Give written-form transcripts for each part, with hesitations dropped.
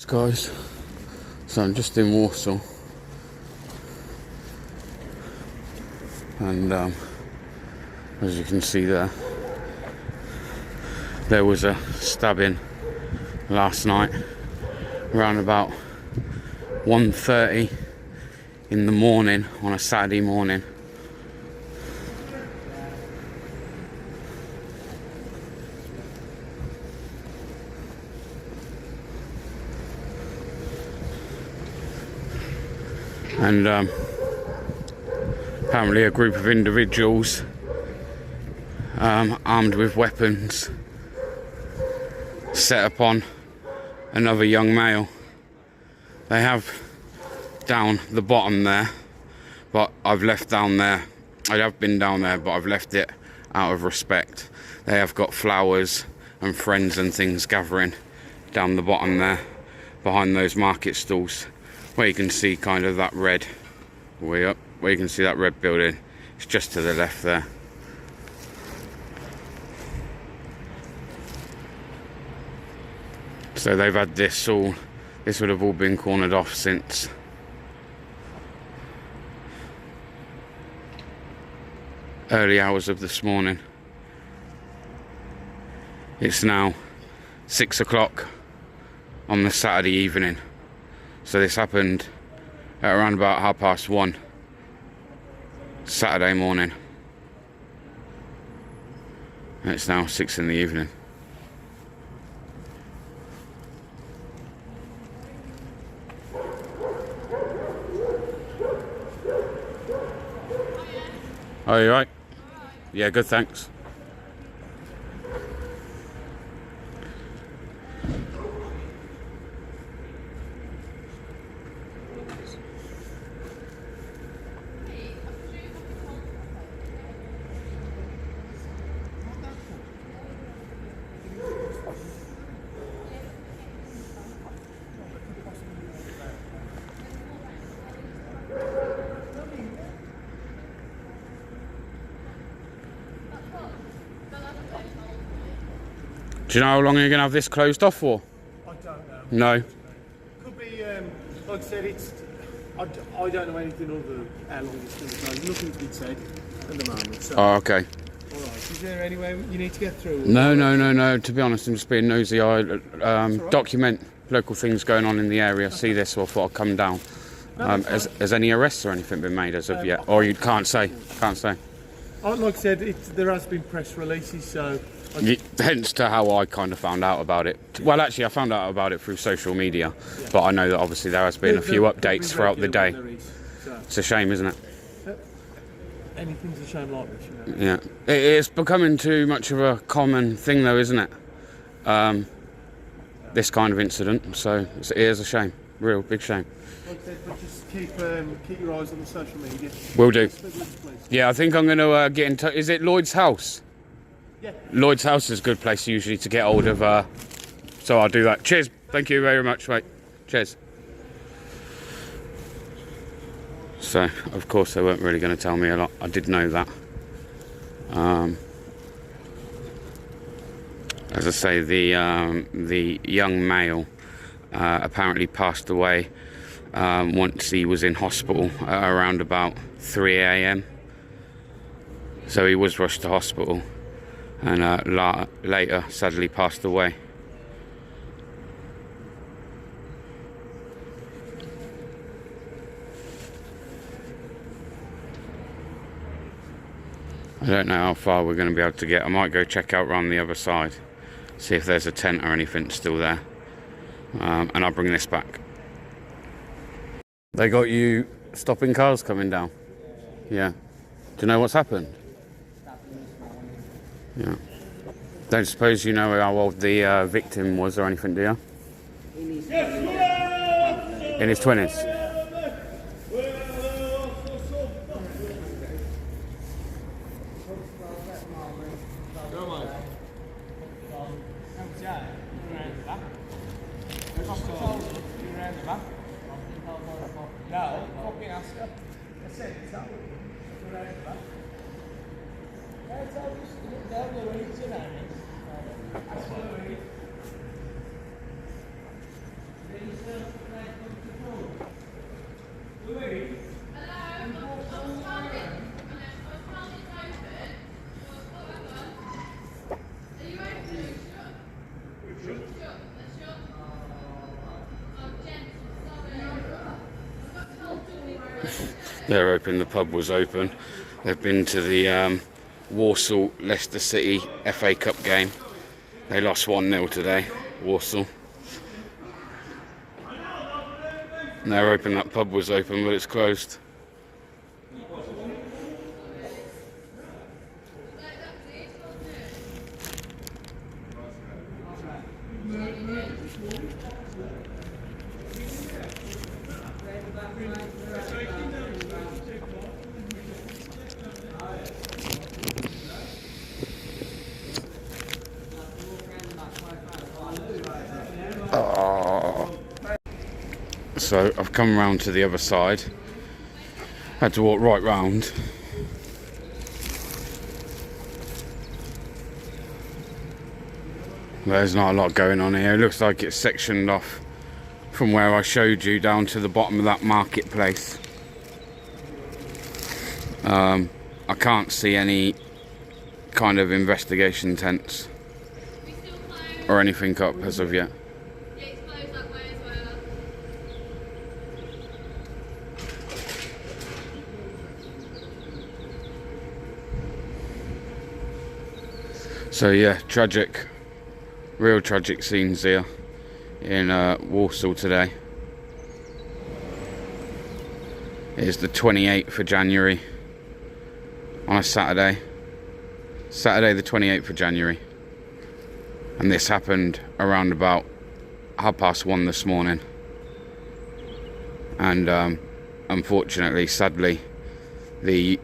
Guys, so I'm just in Walsall, and as you can see there was a stabbing last night around about 1:30 in the morning on a Saturday morning. And apparently a group of individuals armed with weapons set upon another young male. They have down the bottom there, but I've left down there. I have been down there, but I've left it out of respect. They have got flowers and friends and things gathering down the bottom there behind those market stalls, where you can see kind of that red, way up, where you can see that red building. It's just to the left there. So they've had this would have all been cornered off since early hours of this morning. It's now 6 o'clock on the Saturday evening. So this happened at around about 1:30 Saturday morning. And it's now 6 in the evening. Oh, you right? Yeah, good, thanks. Do you know how long you're going to have this closed off for? I don't know. No? Could be, like I said, I don't know anything other than how long it's going to go. There's nothing's been said at the moment. So. Oh, okay. Alright, is there any way you need to get through? No. To be honest, I'm just being nosy. I right. document local things going on in the area, see this, so I thought I'd come down. Has any arrests or anything been made as of yet? Or you can't say? Can't say. Like I said, there has been press releases, so... Hence to how I kind of found out about it. Well, actually, I found out about it through social media, yeah. But I know that obviously there has been a few updates throughout the day. It's a shame, isn't it? Anything's a shame like this, you Yeah. know? It's becoming too much of a common thing, though, isn't it? This kind of incident, so it is a shame. Real big shame. Like I said, but just keep your eyes on the social media. Will do. Yeah, I think I'm going to get in touch. Is it Lloyd's house? Yeah. Lloyd's house is a good place usually to get hold of, so I'll do that. Cheers. Thank you very much, mate. Cheers. So, of course, they weren't really going to tell me a lot. I did know that. As I say, the young male apparently passed away once he was in hospital at around about 3 a.m. So he was rushed to hospital. And later sadly passed away. I don't know how far we're going to be able to get. I might go check out around the other side, see if there's a tent or anything still there, and I'll bring this back. They got you stopping cars coming down? Yeah. Do you know what's happened? Yeah. Don't suppose you know how old the victim was or anything, do you? In his 20s. They're open, the pub was open. They've been to the Walsall Leicester City FA Cup game. They lost 1-0 today, Walsall. And they're open, that pub was open, but it's closed. So I've come round to the other side. Had to walk right round. There's not a lot going on here. It looks like it's sectioned off from where I showed you down to the bottom of that marketplace. I can't see any kind of investigation tents or anything up as of yet. So yeah, tragic, real tragic scenes here in Walsall today. It is the 28th of January on a Saturday the 28th of January, and this happened around about 1:30 this morning, and unfortunately, sadly, the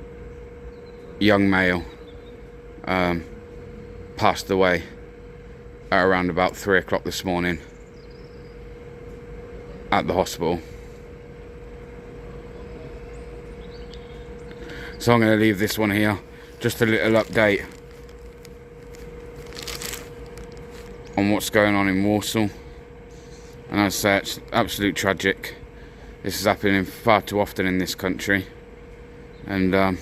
young male passed away at around about 3 o'clock this morning at the hospital. So I'm going to leave this one here, just a little update on what's going on in Walsall. And as I say, it's absolute tragic. This is happening far too often in this country, and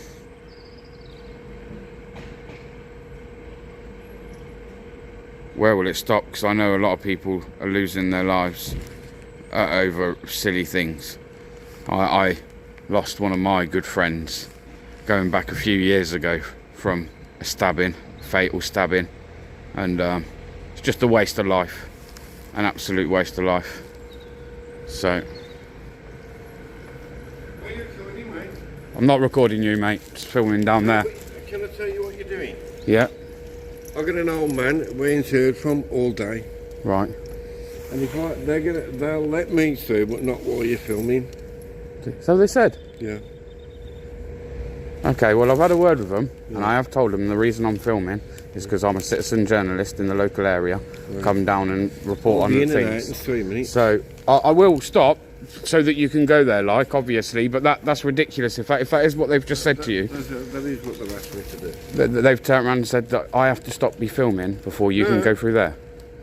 where will it stop? Because I know a lot of people are losing their lives over silly things. I lost one of my good friends going back a few years ago from a stabbing, fatal stabbing, and it's just a waste of life, an absolute waste of life. So Are you recording, mate? I'm not recording you, mate, just filming down there. Can I tell you what you're doing? Yeah, I've got an old man we ain't heard from all day, right. and if they'll let me through, but not while you're filming. So they said? Yeah. Okay, well, I've had a word with them, and I have told them the reason I'm filming is because I'm a citizen journalist in the local area. Right. Come down and report on the things. In 3 minutes. So I will stop so that you can go there, like, obviously, but that's ridiculous. If that is what they've just said to you. That is what they've asked me to do. They've turned around and said that I have to stop me filming before you can go through there.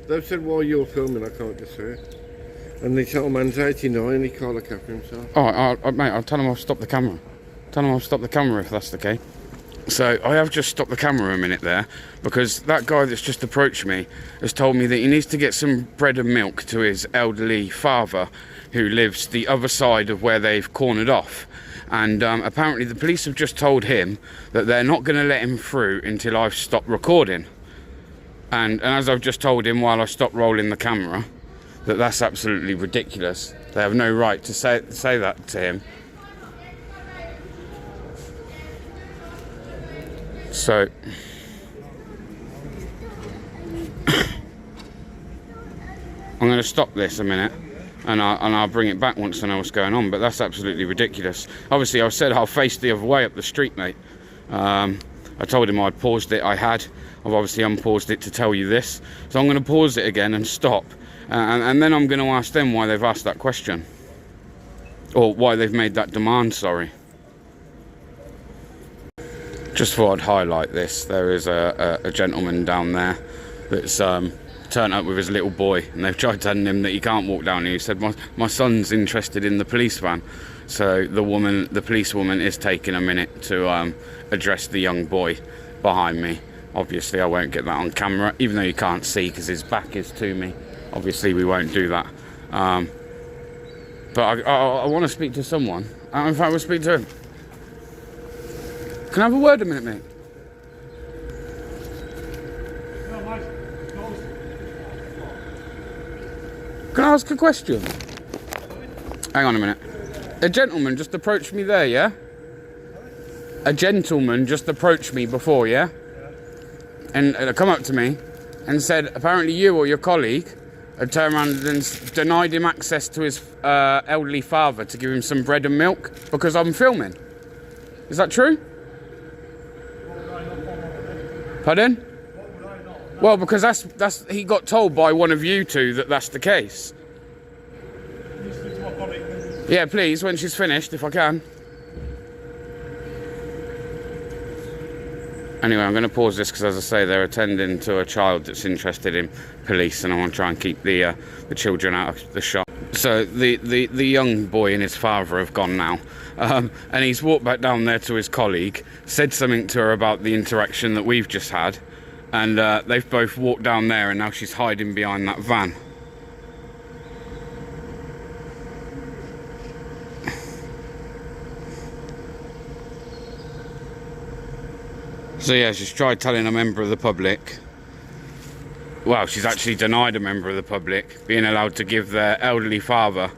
They've said while you're filming I can't get through. And this old man's 89 and he can't look after himself. Alright, mate, I'll tell him I'll stop the camera. Tell him I'll stop the camera if that's the case. So I have just stopped the camera a minute there because that guy that's just approached me has told me that he needs to get some bread and milk to his elderly father who lives the other side of where they've cornered off. And apparently the police have just told him that they're not going to let him through until I've stopped recording. And as I've just told him while I stopped rolling the camera, that's absolutely ridiculous. They have no right to say that to him. So I'm going to stop this a minute, and I'll bring it back once I know what's going on. But that's absolutely ridiculous. Obviously, I said I'll face the other way up the street, mate. I told him I'd paused it. I had. I've obviously unpaused it to tell you this. So I'm going to pause it again and stop, and then I'm going to ask them why they've asked that question, or why they've made that demand. Sorry. Just thought I'd highlight this. There is a gentleman down there that's turned up with his little boy, and they've tried telling him that he can't walk down here. He said, my son's interested in the police van. So the policewoman is taking a minute to address the young boy behind me. Obviously I won't get that on camera, even though you can't see because his back is to me. Obviously we won't do that. But I want to speak to someone, If I will speak to him. Can I have a word a minute, mate? No, mate. No. Can I ask a question? Hang on a minute. A gentleman just approached me there, yeah? A gentleman just approached me before, yeah? And come up to me and said, apparently you or your colleague had turned around and denied him access to his elderly father to give him some bread and milk because I'm filming. Is that true? Pardon? Well, because that's he got told by one of you two that that's the case. Yeah, please, when she's finished, if I can. Anyway, I'm going to pause this because, as I say, they're attending to a child that's interested in police, and I want to try and keep the children out of the shop. So the young boy and his father have gone now, and he's walked back down there to his colleague, said something to her about the interaction that we've just had, and they've both walked down there, and now she's hiding behind that van. So yeah, she's tried telling a member of the public. Well, she's actually denied a member of the public being allowed to give their elderly father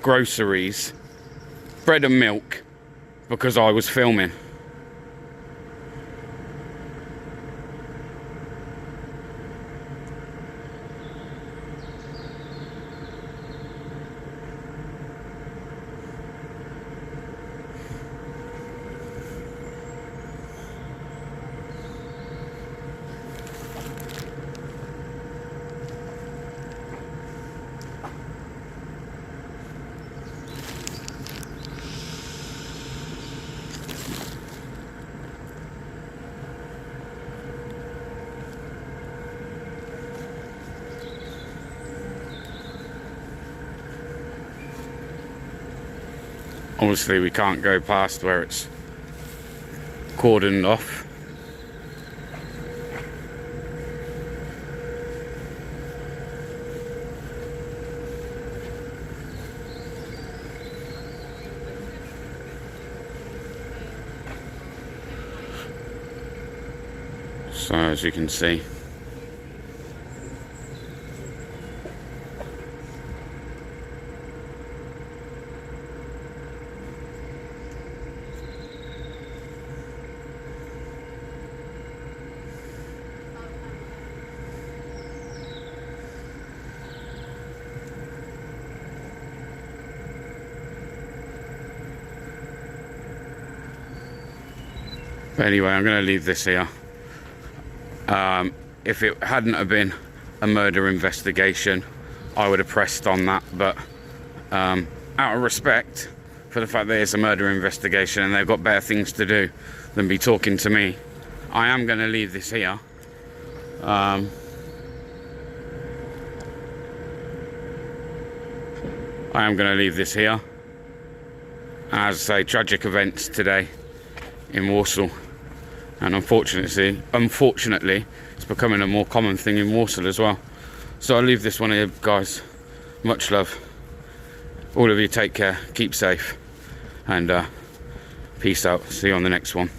groceries, bread and milk, because I was filming. Obviously we can't go past where it's cordoned off. So as you can see, but anyway, I'm going to leave this here. If it hadn't have been a murder investigation, I would have pressed on that, but out of respect for the fact that it's a murder investigation and they've got better things to do than be talking to me, I am going to leave this here. I am going to leave this here. As I say, tragic events today in Walsall, and unfortunately it's becoming a more common thing in Walsall as well. So I'll leave this one here, guys. Much love. All of you take care, keep safe, and peace out. See you on the next one.